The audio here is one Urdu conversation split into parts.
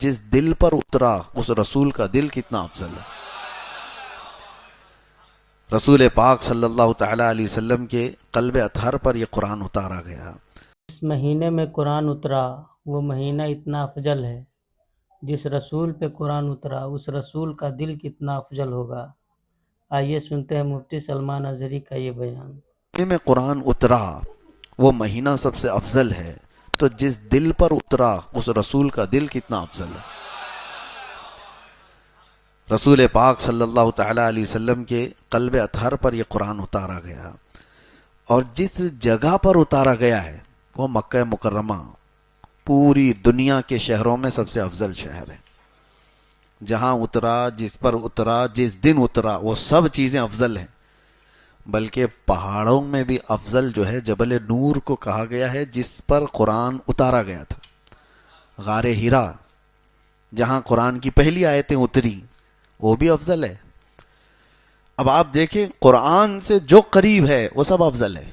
جس دل پر اترا اس رسول کا دل کتنا افضل ہے۔ رسول پاک صلی اللہ تعالی علیہ وسلم کے قلب اطہر پر یہ قرآن اتارا گیا۔ اس مہینے میں قرآن اترا وہ مہینہ اتنا افضل ہے، جس رسول پہ قرآن اترا اس رسول کا دل کتنا افضل ہوگا۔ آئیے سنتے ہیں مفتی سلمان اظہری کا یہ بیان۔ مہینے میں قرآن اترا وہ مہینہ سب سے افضل ہے، تو جس دل پر اترا اس رسول کا دل کتنا افضل ہے۔ رسول پاک صلی اللہ تعالی علیہ وسلم کے قلب اطہر پر یہ قرآن اتارا گیا، اور جس جگہ پر اتارا گیا ہے وہ مکہ مکرمہ پوری دنیا کے شہروں میں سب سے افضل شہر ہے۔ جہاں اترا، جس پر اترا، جس دن اترا، وہ سب چیزیں افضل ہیں۔ بلکہ پہاڑوں میں بھی افضل جو ہے جبل نور کو کہا گیا ہے، جس پر قرآن اتارا گیا تھا۔ غار ہرا جہاں قرآن کی پہلی آیتیں اتری وہ بھی افضل ہے۔ اب آپ دیکھیں قرآن سے جو قریب ہے وہ سب افضل ہے۔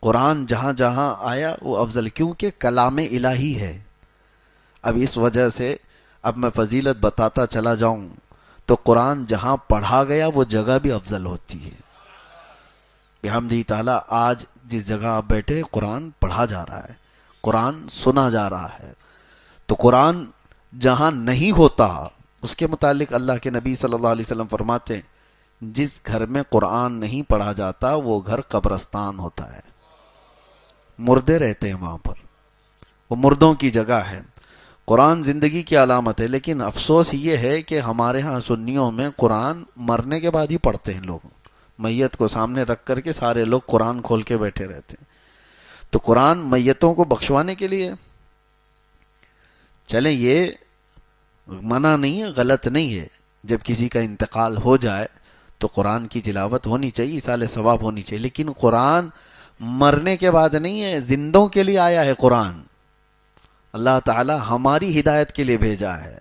قرآن جہاں جہاں آیا وہ افضل، کیونکہ کلام الہی ہے۔ اب اس وجہ سے اب میں فضیلت بتاتا چلا جاؤں تو قرآن جہاں پڑھا گیا وہ جگہ بھی افضل ہوتی ہے۔ بحمدہ تعالیٰ آج جس جگہ آپ بیٹھے قرآن پڑھا جا رہا ہے، قرآن سنا جا رہا ہے، تو قرآن جہاں نہیں ہوتا اس کے متعلق اللہ کے نبی صلی اللہ علیہ وسلم فرماتے ہیں جس گھر میں قرآن نہیں پڑھا جاتا وہ گھر قبرستان ہوتا ہے، مردے رہتے ہیں وہاں پر، وہ مردوں کی جگہ ہے۔ قرآن زندگی کی علامت ہے، لیکن افسوس یہ ہے کہ ہمارے ہاں سنیوں میں قرآن مرنے کے بعد ہی پڑھتے ہیں لوگ، میت کو سامنے رکھ کر کے سارے لوگ قرآن کھول کے بیٹھے رہتے ہیں۔ تو قرآن میتوں کو بخشوانے کے لیے، چلیں یہ منع نہیں ہے، غلط نہیں ہے، جب کسی کا انتقال ہو جائے تو قرآن کی تلاوت ہونی چاہیے، ایصال ثواب ہونی چاہیے، لیکن قرآن مرنے کے بعد نہیں ہے، زندوں کے لیے آیا ہے قرآن۔ اللہ تعالی ہماری ہدایت کے لیے بھیجا ہے،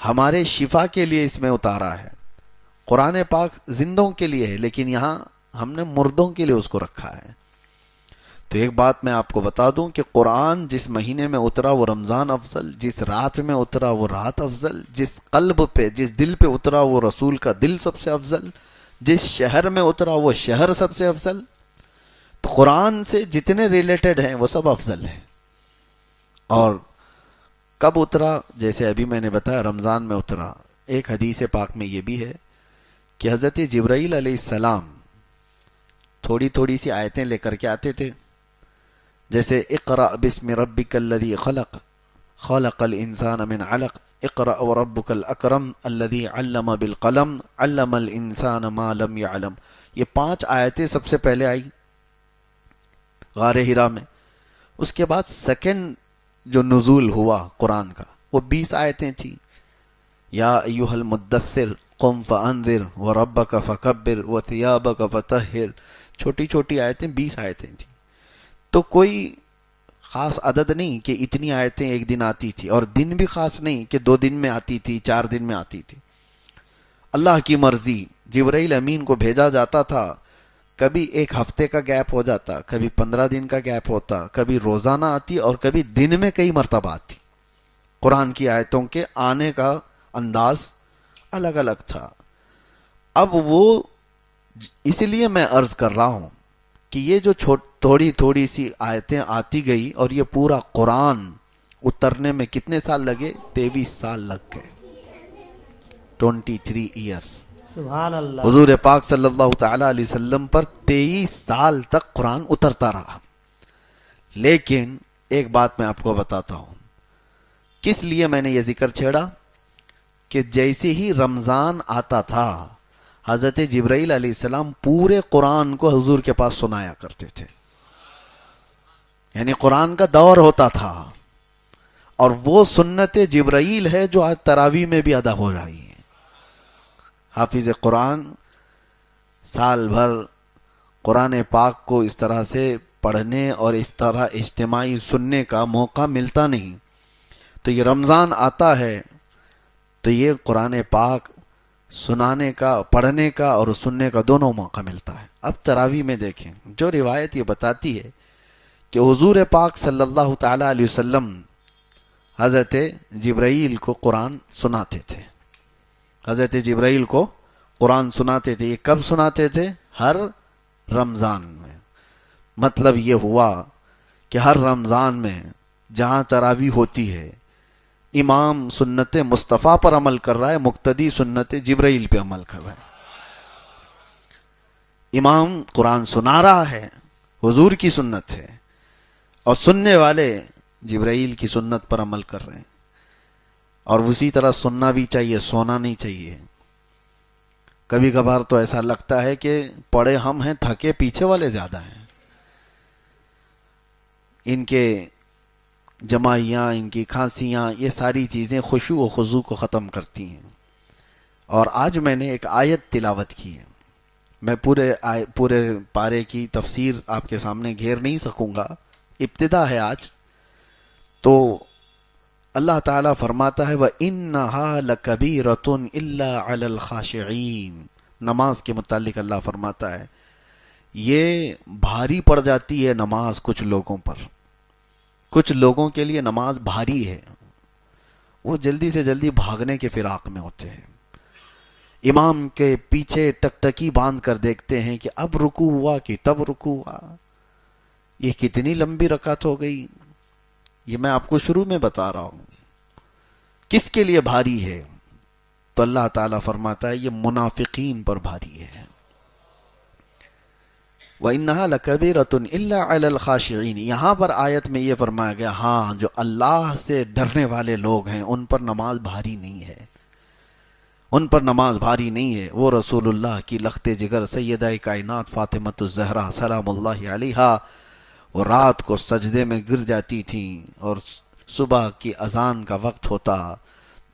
ہمارے شفا کے لیے اس میں اتارا ہے۔ قرآن پاک زندوں کے لیے ہے، لیکن یہاں ہم نے مردوں کے لیے اس کو رکھا ہے۔ تو ایک بات میں آپ کو بتا دوں کہ قرآن جس مہینے میں اترا وہ رمضان افضل، جس رات میں اترا وہ رات افضل، جس قلب پہ جس دل پہ اترا وہ رسول کا دل سب سے افضل، جس شہر میں اترا وہ شہر سب سے افضل۔ تو قرآن سے جتنے ریلیٹڈ ہیں وہ سب افضل ہیں۔ اور کب اترا؟ جیسے ابھی میں نے بتایا رمضان میں اترا۔ ایک حدیث پاک میں یہ بھی ہے کہ حضرت جبرائیل علیہ السلام تھوڑی تھوڑی سی آیتیں لے کر کے آتے تھے، جیسے اقرأ بسم ربک الذی خلق خلق الانسان من علق اقرأ وربک الاکرم الذی علم بالقلم علم الانسان ما لم يعلم۔ یہ 5 آیتیں سب سے پہلے آئی غار ہرا میں۔ اس کے بعد سیکنڈ جو نزول ہوا قرآن کا وہ 20 آیتیں تھیں۔ یا ایھا المدثر قم فانذر وربک فکبر وثیابک فطہر، چھوٹی چھوٹی آیتیں 20 آیتیں تھیں۔ تو کوئی خاص عدد نہیں کہ اتنی آیتیں ایک دن آتی تھی، اور دن بھی خاص نہیں کہ 2 دن میں آتی تھی، 4 دن میں آتی تھی۔ اللہ کی مرضی، جبرائیل امین کو بھیجا جاتا تھا، کبھی 1 ہفتے کا گیپ ہو جاتا، کبھی 15 دن کا گیپ ہوتا، کبھی روزانہ آتی، اور کبھی دن میں کئی مرتبہ آتی۔ قرآن کی آیتوں کے آنے کا انداز الگ الگ تھا۔ اب وہ اس لیے میں عرض کر رہا ہوں کہ یہ جو تھوڑی تھوڑی سی آیتیں آتی گئی اور یہ پورا قرآن اترنے میں کتنے سال لگے؟ 23 سال لگ گئے، 23 ایئرس۔ سبحان اللہ۔ حضور پاک صلی اللہ تعالی علیہ وسلم پر 23 سال تک قرآن اترتا رہا۔ لیکن ایک بات میں آپ کو بتاتا ہوں، کس لیے میں نے یہ ذکر چھیڑا کہ جیسے ہی رمضان آتا تھا حضرت جبرائیل علیہ السلام پورے قرآن کو حضور کے پاس سنایا کرتے تھے، یعنی قرآن کا دور ہوتا تھا، اور وہ سنت جبرائیل ہے جو آج تراویح میں بھی ادا ہو رہی ہے۔ حافظ قرآن سال بھر قرآن پاک کو اس طرح سے پڑھنے اور اس طرح اجتماعی سننے کا موقع ملتا نہیں، تو یہ رمضان آتا ہے تو یہ قرآن پاک سنانے کا، پڑھنے کا اور سننے کا دونوں موقع ملتا ہے۔ اب تراویح میں دیکھیں، جو روایت یہ بتاتی ہے کہ حضور پاک صلی اللہ تعالی علیہ وسلم حضرت جبرائیل کو قرآن سناتے تھے. حضرت جبرائیل کو قرآن سناتے تھے. یہ کب سناتے تھے؟ ہر رمضان میں. مطلب یہ ہوا کہ ہر رمضان میں جہاں تراویح ہوتی ہے امام سنت مصطفیٰ پر عمل کر رہا ہے، مقتدی سنت جبرائیل پہ عمل کر رہا ہے. امام قرآن سنا رہا ہے، حضور کی سنت ہے، اور سننے والے جبرائیل کی سنت پر عمل کر رہے ہیں. اور اسی طرح سننا بھی چاہیے، سونا نہیں چاہیے. کبھی کبھار تو ایسا لگتا ہے کہ پڑھے ہم ہیں، تھکے پیچھے والے زیادہ ہیں. ان کے جمائیاں، ان کی کھانسیاں، یہ ساری چیزیں خشوع و خضوع کو ختم کرتی ہیں. اور آج میں نے ایک آیت تلاوت کی ہے. میں پورے پارے کی تفسیر آپ کے سامنے گھیر نہیں سکوں گا، ابتدا ہے آج. تو اللہ تعالیٰ فرماتا ہے وَإِنَّهَا لَكَبِيرَةٌ إِلَّا عَلَى الْخَاشِعِينَ. نماز کے متعلق اللہ فرماتا ہے یہ بھاری پڑ جاتی ہے نماز کچھ لوگوں پر. کچھ لوگوں کے لیے نماز بھاری ہے، وہ جلدی سے جلدی بھاگنے کے فراق میں ہوتے ہیں. امام کے پیچھے ٹکٹکی باندھ کر دیکھتے ہیں کہ اب رکوع ہوا کہ تب رکوع ہوا، یہ کتنی لمبی رکعت ہو گئی. یہ میں آپ کو شروع میں بتا رہا ہوں کس کے لیے بھاری ہے. تو اللہ تعالیٰ فرماتا ہے یہ منافقین پر بھاری ہے. وَإِنَّهَا لَكَبِيرَةٌ إِلَّا عَلَى الْخَاشِعِينَ. یہاں پر آیت میں یہ فرمایا گیا ہاں جو اللہ سے ڈرنے والے لوگ ہیں ان پر نماز بھاری نہیں ہے، ان پر نماز بھاری نہیں ہے. وہ رسول اللہ کی لخت جگر سیدہ کائنات فاطمۃ الزہرا سلام اللہ علیہا، وہ رات کو سجدے میں گر جاتی تھیں اور صبح کی اذان کا وقت ہوتا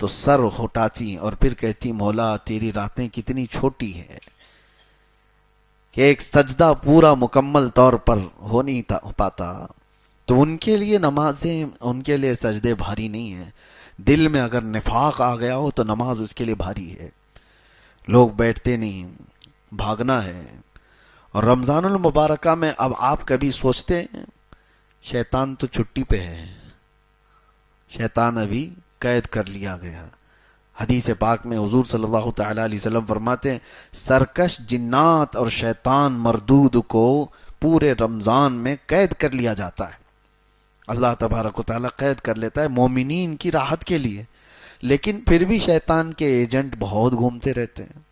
تو سر اٹھاتی اور پھر کہتی مولا تیری راتیں کتنی چھوٹی ہے کہ ایک سجدہ پورا مکمل طور پر ہو نہیں پاتا. تو ان کے لیے نمازیں، ان کے لیے سجدے بھاری نہیں ہیں. دل میں اگر نفاق آ گیا ہو تو نماز اس کے لیے بھاری ہے. لوگ بیٹھتے نہیں، بھاگنا ہے. اور رمضان المبارکہ میں اب آپ کبھی سوچتے ہیں شیطان تو چھٹی پہ ہے، شیطان ابھی قید کر لیا گیا. حدیث پاک میں حضور صلی اللہ تعالی علیہ وسلم فرماتے ہیں سرکش جنات اور شیطان مردود کو پورے رمضان میں قید کر لیا جاتا ہے. اللہ تبارک و تعالیٰ قید کر لیتا ہے مومنین کی راحت کے لیے، لیکن پھر بھی شیطان کے ایجنٹ بہت گھومتے رہتے ہیں،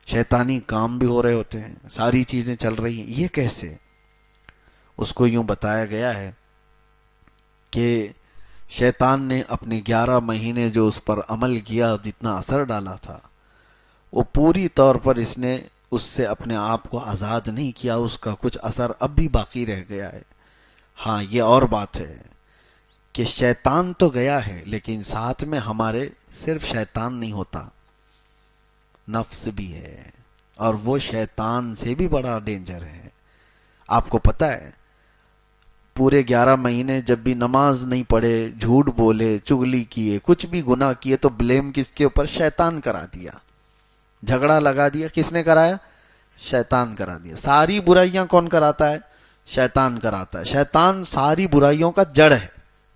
شیطانی کام بھی ہو رہے ہوتے ہیں، ساری چیزیں چل رہی ہیں. یہ کیسے؟ اس کو یوں بتایا گیا ہے کہ شیطان نے اپنے 11 مہینے جو اس پر عمل کیا، جتنا اثر ڈالا تھا، وہ پوری طور پر اس نے اس سے اپنے آپ کو آزاد نہیں کیا. اس کا کچھ اثر اب بھی باقی رہ گیا ہے. ہاں یہ اور بات ہے کہ شیطان تو گیا ہے لیکن ساتھ میں ہمارے صرف شیطان نہیں ہوتا، نفس بھی ہے، اور وہ شیطان سے بھی بڑا ڈینجر ہے. آپ کو پتہ ہے پورے 11 مہینے جب بھی نماز نہیں پڑھے، جھوٹ بولے، چغلی کیے، کچھ بھی گناہ کیے تو بلیم کس کے اوپر؟ شیطان کرا دیا. جھگڑا لگا دیا، کس نے کرایا؟ شیطان کرا دیا. ساری برائیاں کون کراتا ہے؟ شیطان کراتا ہے. شیطان ساری برائیوں کا جڑ ہے،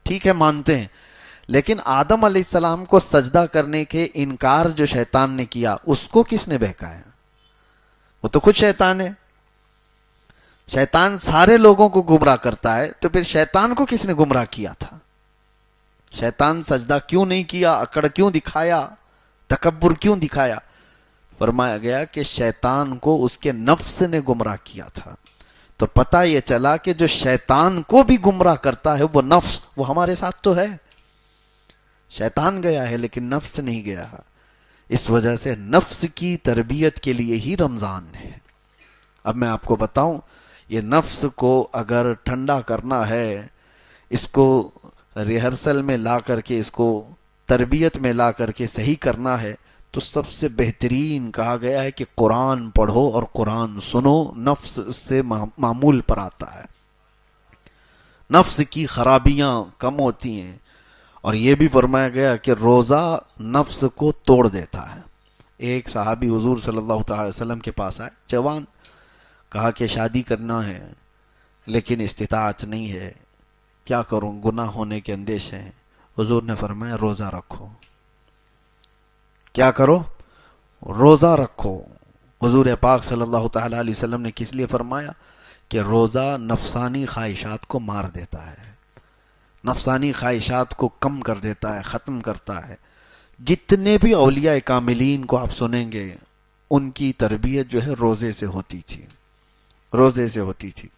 ٹھیک ہے مانتے ہیں. لیکن آدم علیہ السلام کو سجدہ کرنے کے انکار جو شیطان نے کیا، اس کو کس نے بہکایا؟ وہ تو خود شیطان ہے. شیطان سارے لوگوں کو گمراہ کرتا ہے، تو پھر شیطان کو کس نے گمراہ کیا تھا؟ شیطان سجدہ کیوں نہیں کیا؟ اکڑ کیوں دکھایا؟ تکبر کیوں دکھایا؟ فرمایا گیا کہ شیطان کو اس کے نفس نے گمراہ کیا تھا. تو پتہ یہ چلا کہ جو شیطان کو بھی گمراہ کرتا ہے وہ نفس، وہ ہمارے ساتھ تو ہے. شیطان گیا ہے لیکن نفس نہیں گیا. اس وجہ سے نفس کی تربیت کے لیے ہی رمضان ہے. اب میں آپ کو بتاؤں، یہ نفس کو اگر ٹھنڈا کرنا ہے، اس کو ریہرسل میں لا کر کے، اس کو تربیت میں لا کر کے صحیح کرنا ہے، تو سب سے بہترین کہا گیا ہے کہ قرآن پڑھو اور قرآن سنو. نفس اس سے معمول پر آتا ہے، نفس کی خرابیاں کم ہوتی ہیں. اور یہ بھی فرمایا گیا کہ روزہ نفس کو توڑ دیتا ہے. ایک صحابی حضور صلی اللہ تعالی وسلم کے پاس آئے، جوان، کہا کہ شادی کرنا ہے لیکن استطاعت نہیں ہے، کیا کروں، گناہ ہونے کے اندیشے ہیں. حضور نے فرمایا روزہ رکھو. کیا کرو؟ روزہ رکھو. حضور پاک صلی اللہ تعالی علیہ وسلم نے کس لیے فرمایا؟ کہ روزہ نفسانی خواہشات کو مار دیتا ہے، نفسانی خواہشات کو کم کر دیتا ہے، ختم کرتا ہے. جتنے بھی اولیاء کاملین کو آپ سنیں گے ان کی تربیت جو ہے روزے سے ہوتی تھی، روزے سے ہوتی تھی.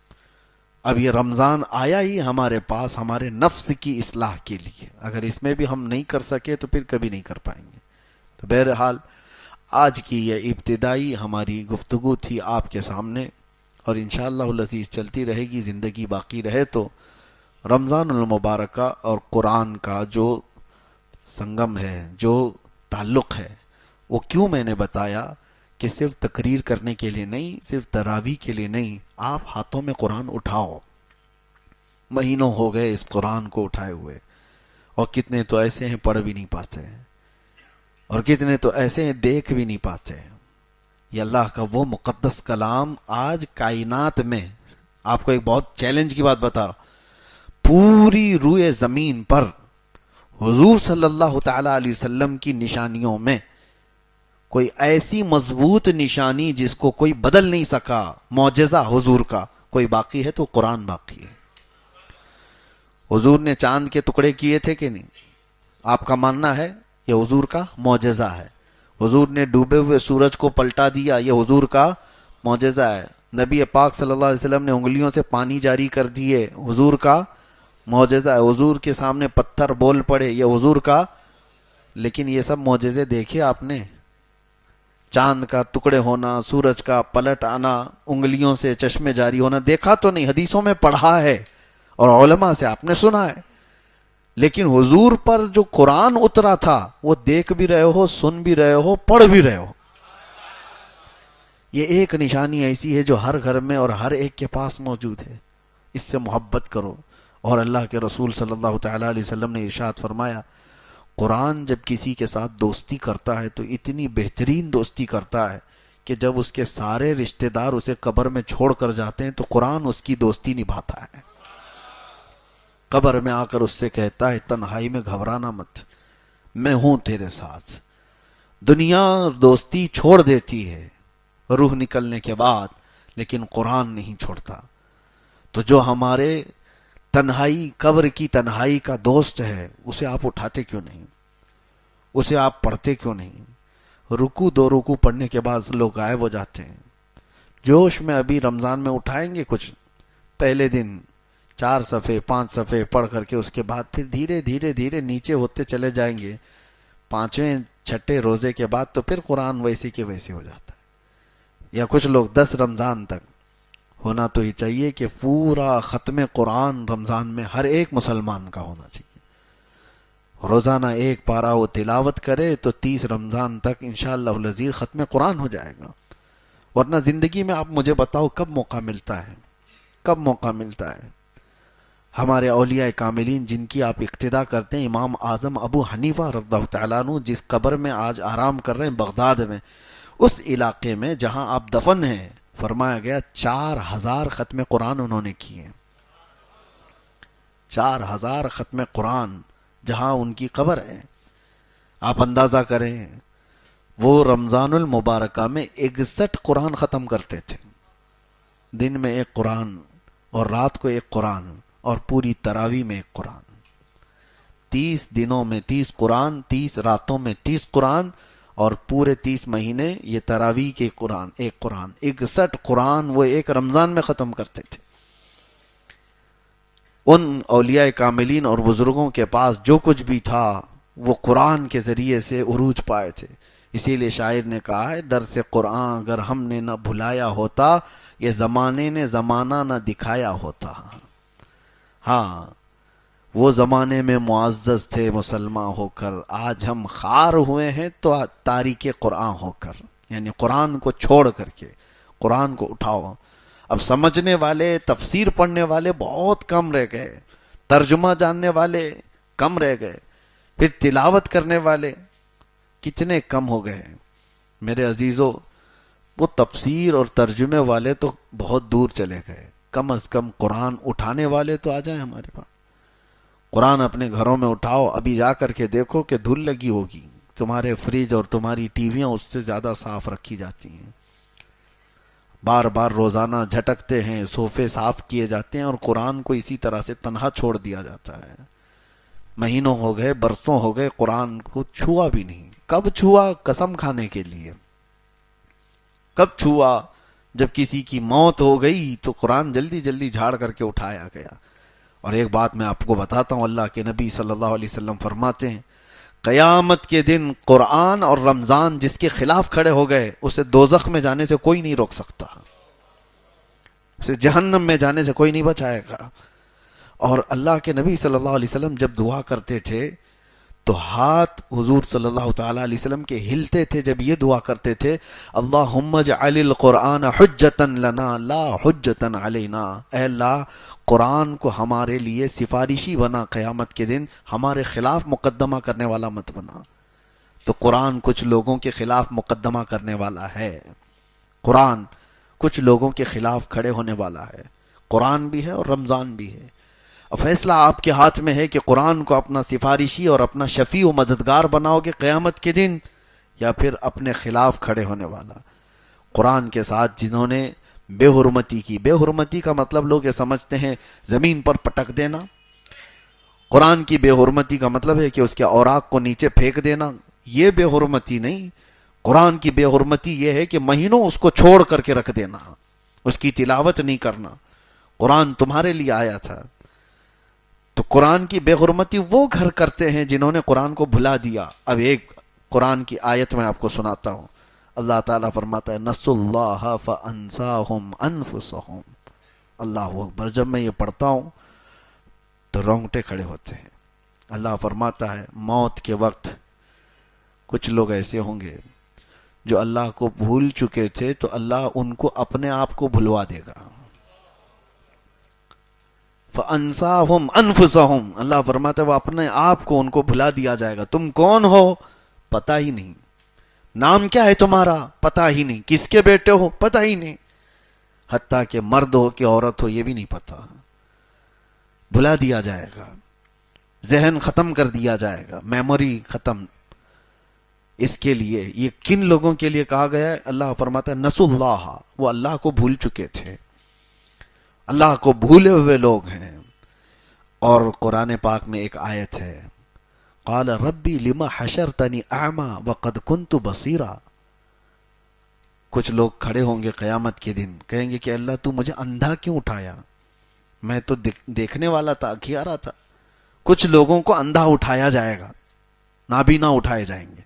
اب یہ رمضان آیا ہی ہمارے پاس ہمارے نفس کی اصلاح کے لیے، اگر اس میں بھی ہم نہیں کر سکے تو پھر کبھی نہیں کر پائیں گے. تو بہرحال آج کی یہ ابتدائی ہماری گفتگو تھی آپ کے سامنے، اور انشاءاللہ العزیز چلتی رہے گی، زندگی باقی رہے تو. رمضان المبارکہ اور قرآن کا جو سنگم ہے، جو تعلق ہے، وہ کیوں میں نے بتایا کہ صرف تقریر کرنے کے لیے نہیں، صرف تراویح کے لیے نہیں. آپ ہاتھوں میں قرآن اٹھاؤ. مہینوں ہو گئے اس قرآن کو اٹھائے ہوئے، اور کتنے تو ایسے ہیں پڑھ بھی نہیں پاتے ہیں، اور کتنے تو ایسے ہیں دیکھ بھی نہیں پاتے ہیں. یہ اللہ کا وہ مقدس کلام آج کائنات میں، آپ کو ایک بہت چیلنج کی بات بتا رہا ہوں، پوری روئے زمین پر حضور صلی اللہ تعالی علیہ وسلم کی نشانیوں میں کوئی ایسی مضبوط نشانی جس کو کوئی بدل نہیں سکا، معجزہ حضور کا کوئی باقی ہے تو قرآن باقی ہے. حضور نے چاند کے ٹکڑے کیے تھے کہ نہیں؟ آپ کا ماننا ہے یہ حضور کا معجزہ ہے. حضور نے ڈوبے ہوئے سورج کو پلٹا دیا، یہ حضور کا معجزہ ہے. نبی پاک صلی اللہ علیہ وسلم نے انگلیوں سے پانی جاری کر دیے، حضور کا معجزہ ہے. حضور کے سامنے پتھر بول پڑے، یہ حضور کا. لیکن یہ سب معجزے دیکھے آپ نے؟ چاند کا ٹکڑے ہونا، سورج کا پلٹ آنا، انگلیوں سے چشمے جاری ہونا دیکھا تو نہیں، حدیثوں میں پڑھا ہے اور علماء سے آپ نے سنا ہے. لیکن حضور پر جو قرآن اترا تھا وہ دیکھ بھی رہے ہو، سن بھی رہے ہو، پڑھ بھی رہے ہو. یہ ایک نشانی ایسی ہے جو ہر گھر میں اور ہر ایک کے پاس موجود ہے. اس سے محبت کرو. اور اللہ کے رسول صلی اللہ تعالی علیہ وسلم نے ارشاد فرمایا، قرآن جب کسی کے ساتھ دوستی کرتا ہے تو اتنی بہترین دوستی کرتا ہے کہ جب اس کے سارے رشتہ دار اسے قبر میں چھوڑ کر جاتے ہیں تو قرآن اس کی دوستی نبھاتا ہے. قبر میں آ کر اس سے کہتا ہے تنہائی میں گھبرانا مت، میں ہوں تیرے ساتھ. دنیا دوستی چھوڑ دیتی ہے روح نکلنے کے بعد، لیکن قرآن نہیں چھوڑتا. تو جو ہمارے تنہائی، قبر کی تنہائی کا دوست ہے، اسے آپ اٹھاتے کیوں نہیں؟ اسے آپ پڑھتے کیوں نہیں؟ رکوع دو رکوع پڑھنے کے بعد لوگ غائب ہو جاتے ہیں. جوش میں ابھی رمضان میں اٹھائیں گے کچھ، پہلے دن 4 صفحے 5 صفحے پڑھ کر کے اس کے بعد پھر دھیرے دھیرے دھیرے نیچے ہوتے چلے جائیں گے. 5ویں 6ٹھے روزے کے بعد تو پھر قرآن ویسے کے ویسے ہو جاتا ہے. یا کچھ لوگ 10 رمضان تک. ہونا تو ہی چاہیے کہ پورا ختم قرآن رمضان میں ہر ایک مسلمان کا ہونا چاہیے. روزانہ ایک پارہ وہ تلاوت کرے تو 30 رمضان تک انشاءاللہ العزیز ختم قرآن ہو جائے گا. ورنہ زندگی میں آپ مجھے بتاؤ کب موقع ملتا ہے، کب موقع ملتا ہے؟ ہمارے اولیاء کاملین جن کی آپ اقتدا کرتے ہیں، امام اعظم ابو حنیفہ رضی اللہ تعالیٰ عنہ جس قبر میں آج آرام کر رہے ہیں بغداد میں، اس علاقے میں جہاں آپ دفن ہیں، فرمایا گیا 4000 ختم قرآن انہوں نے کیے. 4000 ختم قرآن جہاں ان کی قبر ہے. آپ اندازہ کریں، وہ رمضان المبارکہ میں 61 قرآن ختم کرتے تھے. دن میں 1 قرآن اور رات کو 1 قرآن اور پوری تراویح میں 1 قرآن. 30 دنوں میں 30 قرآن، 30 راتوں میں 30 قرآن، اور پورے 30 مہینے یہ تراویح کے قرآن 1 قرآن. 61 قرآن وہ ایک رمضان میں ختم کرتے تھے. ان اولیاء کاملین اور بزرگوں کے پاس جو کچھ بھی تھا وہ قرآن کے ذریعے سے عروج پائے تھے. اسی لیے شاعر نے کہا ہے، درس قرآن اگر ہم نے نہ بھلایا ہوتا، یہ زمانے نے زمانہ نہ دکھایا ہوتا. ہاں، وہ زمانے میں معزز تھے مسلمان ہو کر، آج ہم خار ہوئے ہیں تو تاریک قرآن ہو کر. یعنی قرآن کو چھوڑ کر کے قرآن کو اٹھاؤ. اب سمجھنے والے، تفسیر پڑھنے والے بہت کم رہ گئے، ترجمہ جاننے والے کم رہ گئے، پھر تلاوت کرنے والے کتنے کم ہو گئے. میرے عزیزو، وہ تفسیر اور ترجمے والے تو بہت دور چلے گئے. کم از کم قرآن اٹھانے والے تو آ جائیں ہمارے پاس. قرآن اپنے گھروں میں اٹھاؤ، ابھی جا کر کے دیکھو کہ دھول لگی ہوگی، تمہارے فریج اور تمہاری ٹی ویاں اس سے زیادہ صاف رکھی جاتی ہیں، بار بار روزانہ جھٹکتے ہیں، صوفے صاف کیے جاتے ہیں، اور قرآن کو اسی طرح سے تنہا چھوڑ دیا جاتا ہے۔ مہینوں ہو گئے، برسوں ہو گئے، قرآن کو چھوا بھی نہیں۔ کب چھوا؟ قسم کھانے کے لیے۔ کب چھوا؟ جب کسی کی موت ہو گئی تو قرآن جلدی جلدی جھاڑ کر کے اٹھایا گیا۔ اور ایک بات میں آپ کو بتاتا ہوں، اللہ کے نبی صلی اللہ علیہ وسلم فرماتے ہیں قیامت کے دن قرآن اور رمضان جس کے خلاف کھڑے ہو گئے اسے دوزخ میں جانے سے کوئی نہیں روک سکتا، اسے جہنم میں جانے سے کوئی نہیں بچائے گا۔ اور اللہ کے نبی صلی اللہ علیہ وسلم جب دعا کرتے تھے تو ہاتھ حضور صلی اللہ تعالی علیہ وسلم کے ہلتے تھے جب یہ دعا کرتے تھے اللہم اجعل القرآن حجتا لنا لا حجتا علینا، اے اللہ قرآن کو ہمارے لیے سفارشی بنا، قیامت کے دن ہمارے خلاف مقدمہ کرنے والا مت بنا۔ تو قرآن کچھ لوگوں کے خلاف مقدمہ کرنے والا ہے، قرآن کچھ لوگوں کے خلاف کھڑے ہونے والا ہے، قرآن بھی ہے اور رمضان بھی ہے۔ فیصلہ آپ کے ہاتھ میں ہے کہ قرآن کو اپنا سفارشی اور اپنا شفیع و مددگار بناؤ گے قیامت کے دن، یا پھر اپنے خلاف کھڑے ہونے والا۔ قرآن کے ساتھ جنہوں نے بے حرمتی کی، بے حرمتی کا مطلب لوگ یہ سمجھتے ہیں زمین پر پٹک دینا، قرآن کی بے حرمتی کا مطلب ہے کہ اس کے اوراق کو نیچے پھینک دینا، یہ بے حرمتی نہیں۔ قرآن کی بے حرمتی یہ ہے کہ مہینوں اس کو چھوڑ کر کے رکھ دینا، اس کی تلاوت نہیں کرنا۔ قرآن تمہارے لیے آیا تھا، تو قرآن کی بے حرمتی وہ گھر کرتے ہیں جنہوں نے قرآن کو بھلا دیا۔ اب ایک قرآن کی آیت میں آپ کو سناتا ہوں، اللہ تعالیٰ فرماتا ہے نسوا اللہ فانساہم انفسہم۔ اللہ اکبر، جب میں یہ پڑھتا ہوں تو رونگٹے کھڑے ہوتے ہیں۔ اللہ فرماتا ہے موت کے وقت کچھ لوگ ایسے ہوں گے جو اللہ کو بھول چکے تھے تو اللہ ان کو اپنے آپ کو بھلوا دے گا۔ فَأَنْسَاهُمْ أَنفُسَهُمْ، اللہ فرماتا ہے وہ اپنے آپ کو ان کو بھلا دیا جائے گا۔ تم کون ہو پتہ ہی نہیں، نام کیا ہے تمہارا پتہ ہی نہیں، کس کے بیٹے ہو پتہ ہی نہیں، حتیٰ کہ مرد ہو کہ عورت ہو یہ بھی نہیں پتہ، بھلا دیا جائے گا، ذہن ختم کر دیا جائے گا، میموری ختم۔ اس کے لیے یہ کن لوگوں کے لیے کہا گیا ہے؟ اللہ فرماتا ہے نسوا اللہ، وہ اللہ کو بھول چکے تھے، اللہ کو بھولے ہوئے لوگ ہیں۔ اور قرآن پاک میں ایک آیت ہے قال ربی لما حشرتنی اعمی وقد کنت بصیرا، کچھ لوگ کھڑے ہوں گے قیامت کے دن کہیں گے کہ اللہ تو مجھے اندھا کیوں اٹھایا، میں تو دیکھنے والا تھا، آنکھیارا تھا۔ کچھ لوگوں کو اندھا اٹھایا جائے گا، نابینا اٹھائے جائیں گے،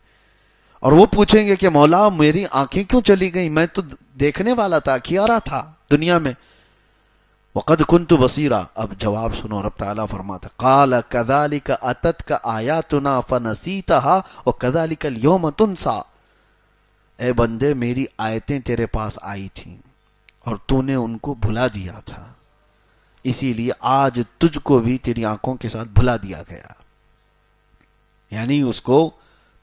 اور وہ پوچھیں گے کہ مولا میری آنکھیں کیوں چلی گئیں، میں تو دیکھنے والا تھا، آنکھیارا تھا دنیا میں۔ وقد كنت بصیرا، اب جواب سنو، رب تعالیٰ فرماتا قال كذلك اتتك آیاتنا فنسیتها وكذلك اليوم تنسى، اے بندے میری آیتیں تیرے پاس آئی تھیں اور تو نے ان کو بھلا دیا تھا، اسی لیے آج تجھ کو بھی تیری آنکھوں کے ساتھ بھلا دیا گیا، یعنی اس کو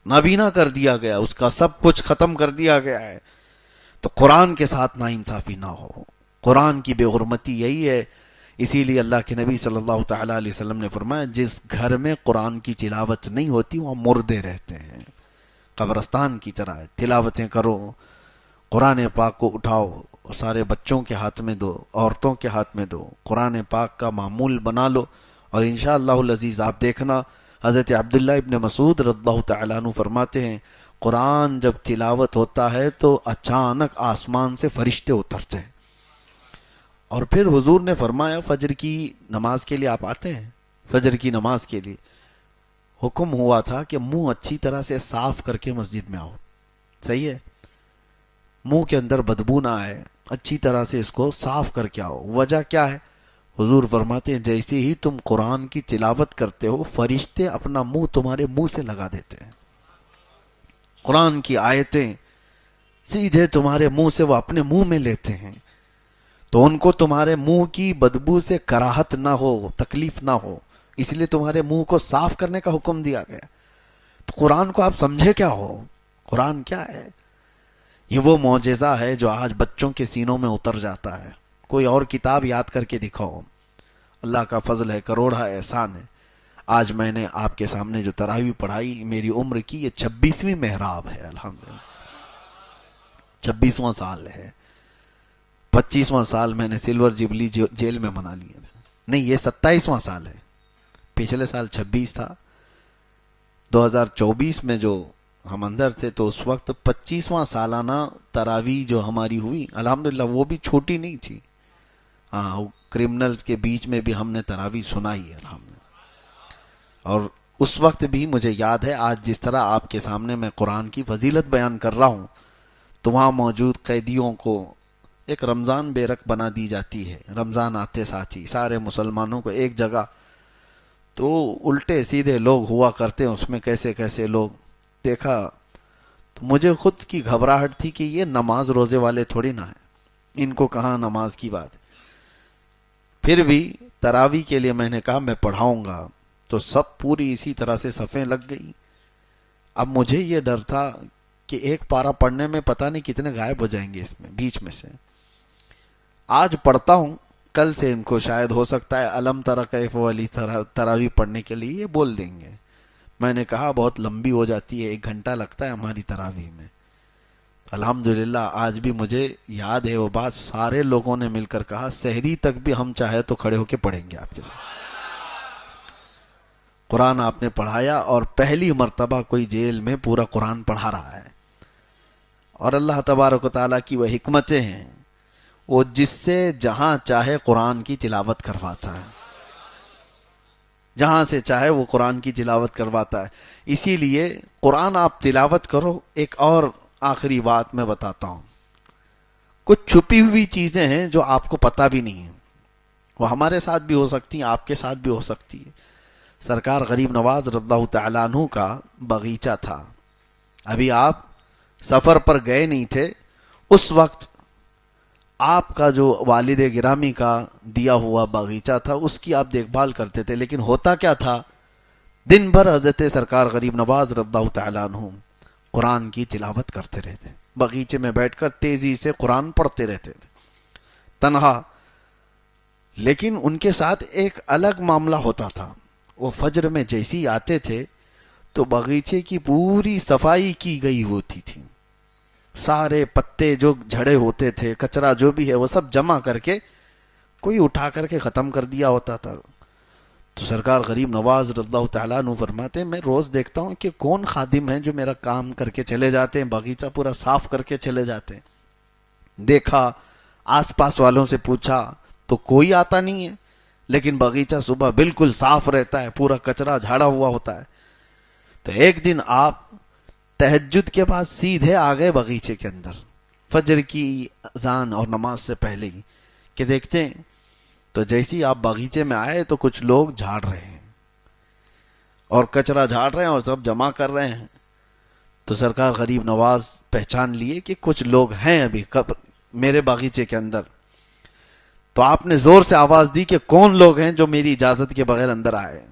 نابینا کر دیا گیا، اس کا سب کچھ ختم کر دیا گیا ہے۔ تو قرآن کے ساتھ ناانصافی نہ ہو، قرآن کی بے حرمتی یہی ہے۔ اسی لیے اللہ کے نبی صلی اللہ تعالیٰ علیہ وسلم نے فرمایا جس گھر میں قرآن کی تلاوت نہیں ہوتی وہاں مردے رہتے ہیں، قبرستان کی طرح ہے۔ تلاوتیں کرو، قرآن پاک کو اٹھاؤ، سارے بچوں کے ہاتھ میں دو، عورتوں کے ہاتھ میں دو، قرآن پاک کا معمول بنا لو، اور انشاءاللہ العزیز آپ دیکھنا حضرت عبداللہ ابن مسعود رضی اللہ تعالیٰ عنہ فرماتے ہیں قرآن جب تلاوت ہوتا ہے تو اچانک آسمان سے فرشتے اترتے ہیں، اور پھر حضور نے فرمایا فجر کی نماز کے لیے آپ آتے ہیں، فجر کی نماز کے لیے حکم ہوا تھا کہ منہ اچھی طرح سے صاف کر کے مسجد میں آؤ، صحیح ہے، منہ کے اندر بدبو نہ آئے، اچھی طرح سے اس کو صاف کر کے آؤ۔ وجہ کیا ہے؟ حضور فرماتے ہیں جیسے ہی تم قرآن کی تلاوت کرتے ہو فرشتے اپنا منہ تمہارے منہ سے لگا دیتے ہیں، قرآن کی آیتیں سیدھے تمہارے منہ سے وہ اپنے منہ میں لیتے ہیں، تو ان کو تمہارے منہ کی بدبو سے کراہت نہ ہو، تکلیف نہ ہو، اس لیے تمہارے منہ کو صاف کرنے کا حکم دیا گیا۔ تو قرآن کو آپ سمجھے کیا ہو؟ قرآن کیا ہے؟ یہ وہ معجزہ ہے جو آج بچوں کے سینوں میں اتر جاتا ہے۔ کوئی اور کتاب یاد کر کے دکھاؤ، اللہ کا فضل ہے، کروڑا احسان ہے۔ آج میں نے آپ کے سامنے جو تراویح پڑھائی میری عمر کی یہ 26ویں محراب ہے، الحمدللہ 26واں سال ہے. 25واں سال میں نے سلور جبلی جیل میں منا لیا تھا. نہیں، یہ 27واں سال ہے. پچھلے سال 26 تھا. 2024 میں جو ہم اندر تھے تو اس وقت 25واں سالانہ تراویح جو ہماری ہوئی الحمدللہ وہ بھی چھوٹی نہیں تھی. ہاں، کرمنلز کے بیچ میں بھی ہم نے تراویح سنائی ہے الحمدللہ. اور اس وقت بھی مجھے یاد ہے آج جس طرح آپ کے سامنے میں قرآن کی فضیلت بیان کر رہا ہوں تو وہاں موجود قیدیوں کو ایک رمضان بے رک بنا دی جاتی ہے. رمضان آتے ساتھ ہی سارے مسلمانوں کو ایک جگہ، تو الٹے سیدھے لوگ ہوا کرتے ہیں اس میں، کیسے کیسے لوگ دیکھا تو مجھے خود کی گھبراہٹ تھی کہ یہ نماز روزے والے تھوڑی نہ ہیں، ان کو کہاں نماز کی بات ہے. پھر بھی تراویح کے لیے میں نے کہا میں پڑھاؤں گا تو سب پوری اسی طرح سے صفیں لگ گئی. اب مجھے یہ ڈر تھا کہ ایک پارہ پڑھنے میں پتہ نہیں کتنے غائب ہو جائیں گے اس میں بیچ میں سے. آج پڑھتا ہوں، کل سے ان کو شاید ہو سکتا ہے الم تر کیف والی تراویح پڑھنے کے لیے یہ بول دیں گے. میں نے کہا بہت لمبی ہو جاتی ہے، 1 گھنٹہ لگتا ہے ہماری تراویح میں. الحمدللہ آج بھی مجھے یاد ہے وہ بات. سارے لوگوں نے مل کر کہا سحری تک بھی ہم چاہے تو کھڑے ہو کے پڑھیں گے آپ کے ساتھ. قرآن آپ نے پڑھایا اور پہلی مرتبہ کوئی جیل میں پورا قرآن پڑھا رہا ہے. اور اللہ تبارک و تعالیٰ کی وہ حکمتیں ہیں، وہ جس سے جہاں چاہے قرآن کی تلاوت کرواتا ہے، جہاں سے چاہے وہ قرآن کی تلاوت کرواتا ہے. اسی لیے قرآن آپ تلاوت کرو. ایک اور آخری بات میں بتاتا ہوں، کچھ چھپی ہوئی چیزیں ہیں جو آپ کو پتہ بھی نہیں ہیں، وہ ہمارے ساتھ بھی ہو سکتی ہیں، آپ کے ساتھ بھی ہو سکتی ہے. سرکار غریب نواز رضی اللہ تعالیٰ عنہ کا باغیچہ تھا. ابھی آپ سفر پر گئے نہیں تھے، اس وقت آپ کا جو والد گرامی کا دیا ہوا باغیچہ تھا اس کی آپ دیکھ بھال کرتے تھے. لیکن ہوتا کیا تھا، دن بھر حضرت سرکار غریب نواز رضی اللہ تعالیٰ عنہ قرآن کی تلاوت کرتے رہتے، باغیچے میں بیٹھ کر تیزی سے قرآن پڑھتے رہتے تھے تنہا. لیکن ان کے ساتھ ایک الگ معاملہ ہوتا تھا. وہ فجر میں جیسی آتے تھے تو باغیچے کی پوری صفائی کی گئی ہوتی تھی. سارے پتے جو جھڑے ہوتے تھے، کچرا جو بھی ہے وہ سب جمع کر کے کوئی اٹھا کر کے ختم کر دیا ہوتا تھا. تو سرکار غریب نواز رضی اللہ تعالیٰ عنہ فرماتے ہیں میں روز دیکھتا ہوں کہ کون خادم ہیں جو میرا کام کر کے چلے جاتے ہیں، باغیچہ پورا صاف کر کے چلے جاتے ہیں. دیکھا، آس پاس والوں سے پوچھا تو کوئی آتا نہیں ہے، لیکن باغیچہ صبح بالکل صاف رہتا ہے، پورا کچرا جھاڑا ہوا ہوتا ہے. تو ایک دن آپ تہجد کے بعد سیدھے آ گئے باغیچے کے اندر فجر کی اذان اور نماز سے پہلے ہی، کہ دیکھتے ہیں تو جیسی آپ باغیچے میں آئے تو کچھ لوگ جھاڑ رہے ہیں اور کچرا جھاڑ رہے ہیں اور سب جمع کر رہے ہیں. تو سرکار غریب نواز پہچان لیے کہ کچھ لوگ ہیں ابھی میرے باغیچے کے اندر. تو آپ نے زور سے آواز دی کہ کون لوگ ہیں جو میری اجازت کے بغیر اندر آئے.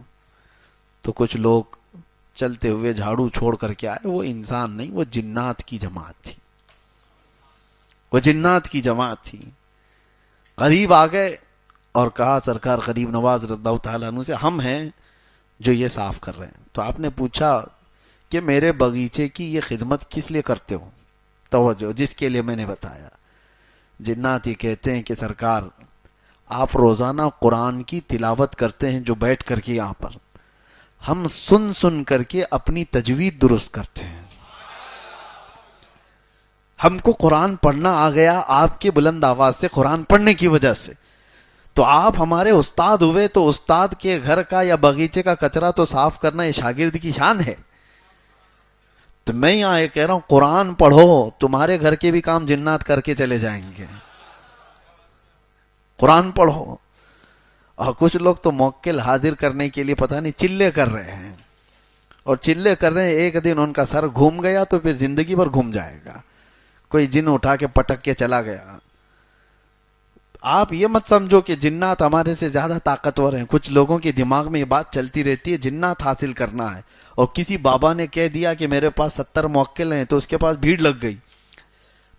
تو کچھ لوگ چلتے ہوئے جھاڑو چھوڑ کر کے آئے. وہ انسان نہیں، وہ جنات کی جماعت تھی، وہ جنات کی جماعت تھی. قریب آ گئے اور کہا سرکار غریب نواز رضی اللہ تعالیٰ عنہ سے ہم ہیں جو یہ صاف کر رہے ہیں. تو آپ نے پوچھا کہ میرے باغیچے کی یہ خدمت کس لیے کرتے ہو؟ توجہ، جس کے لیے میں نے بتایا. جنات یہ کہتے ہیں کہ سرکار آپ روزانہ قرآن کی تلاوت کرتے ہیں جو بیٹھ کر کے یہاں پر، ہم سن سن کر کے اپنی تجوید درست کرتے ہیں. ہم کو قرآن پڑھنا آ گیا آپ کے بلند آواز سے، قرآن پڑھنے کی وجہ سے. تو آپ ہمارے استاد ہوئے تو استاد کے گھر کا یا باغیچے کا کچرا تو صاف کرنا یہ شاگرد کی شان ہے. تو میں یہاں یہ کہہ رہا ہوں قرآن پڑھو، تمہارے گھر کے بھی کام جنات کر کے چلے جائیں گے. قرآن پڑھو. اور کچھ لوگ تو موکل حاضر کرنے کے لیے پتہ نہیں چلے کر رہے ہیں، اور چلے کر رہے ہیں، ایک دن ان کا سر گھوم گیا تو پھر زندگی بھر گھوم جائے گا. کوئی جن اٹھا کے پٹک کے چلا گیا. آپ یہ مت سمجھو کہ جنات ہمارے سے زیادہ طاقتور ہیں. کچھ لوگوں کے دماغ میں یہ بات چلتی رہتی ہے جنات حاصل کرنا ہے، اور کسی بابا نے کہہ دیا کہ میرے پاس 70 موکل ہیں تو اس کے پاس بھیڑ لگ گئی.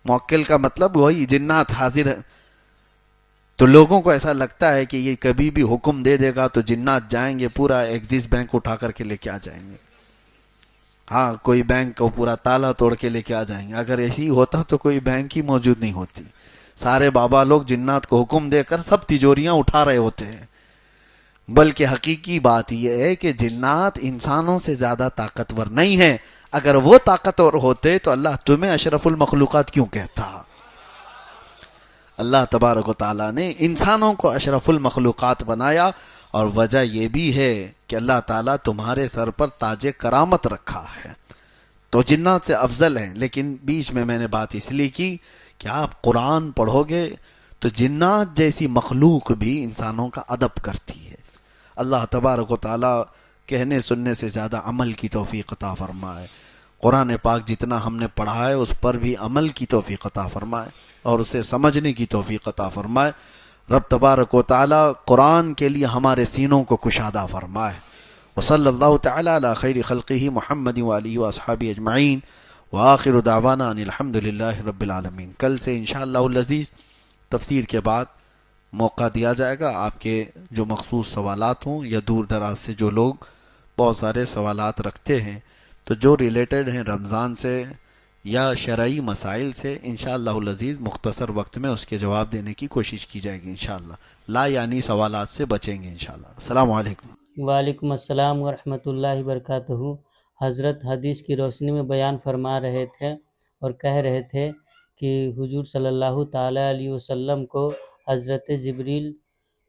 موکل کا مطلب وہی جنات حاضر ہے. تو لوگوں کو ایسا لگتا ہے کہ یہ کبھی بھی حکم دے دے گا تو جنات جائیں گے پورا ایکسس بینک اٹھا کر کے لے کے آ جائیں گے. ہاں کوئی بینک کو پورا تالا توڑ کے لے کے آ جائیں گے. اگر ایسی ہی ہوتا تو کوئی بینک ہی موجود نہیں ہوتی. سارے بابا لوگ جنات کو حکم دے کر سب تجوریاں اٹھا رہے ہوتے ہیں. بلکہ حقیقی بات یہ ہے کہ جنات انسانوں سے زیادہ طاقتور نہیں ہیں. اگر وہ طاقتور ہوتے تو اللہ تمہیں اشرف المخلوقات کیوں کہتا؟ اللہ تبارک و تعالیٰ نے انسانوں کو اشرف المخلوقات بنایا، اور وجہ یہ بھی ہے کہ اللہ تعالیٰ تمہارے سر پر تاج کرامت رکھا ہے. تو جنات سے افضل ہیں. لیکن بیچ میں نے بات اس لیے کی کہ آپ قرآن پڑھو گے تو جنات جیسی مخلوق بھی انسانوں کا ادب کرتی ہے. اللہ تبارک و تعالیٰ کہنے سننے سے زیادہ عمل کی توفیق عطا فرمائے. قرآن پاک جتنا ہم نے پڑھا ہے اس پر بھی عمل کی توفیق عطا فرمائے اور اسے سمجھنے کی توفیق عطا فرمائے. رب تبارک و تعالیٰ قرآن کے لیے ہمارے سینوں کو کشادہ فرمائے. وصلی اللہ تعالی علی خیر خلقہ محمد وآلہ واصحابہ اجمعین وآخر دعوانا ان الحمد للہ رب العالمین. کل سے انشاءاللہ العزیز تفسیر کے بعد موقع دیا جائے گا. آپ کے جو مخصوص سوالات ہوں یا دور دراز سے جو لوگ بہت سارے سوالات رکھتے ہیں تو جو ریلیٹڈ ہیں رمضان سے یا شرعی مسائل سے، انشاءاللہ العزیز مختصر وقت میں اس کے جواب دینے کی کوشش کی جائے گی انشاءاللہ. لا یعنی سوالات سے بچیں گے انشاءاللہ. السلام علیکم. وعلیکم السلام ورحمۃ اللہ وبرکاتہ. حضرت حدیث کی روشنی میں بیان فرما رہے تھے اور کہہ رہے تھے کہ حضور صلی اللہ تعالیٰ علیہ وسلم کو حضرت جبریل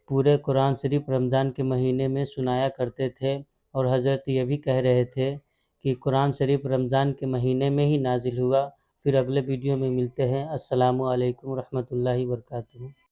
پورے قرآن شریف رمضان کے مہینے میں سنایا کرتے تھے، اور حضرت یہ بھی کہہ رہے تھے کہ قرآن شریف رمضان کے مہینے میں ہی نازل ہوا. پھر اگلے ویڈیو میں ملتے ہیں. السلام علیکم ورحمۃ اللہ وبرکاتہ.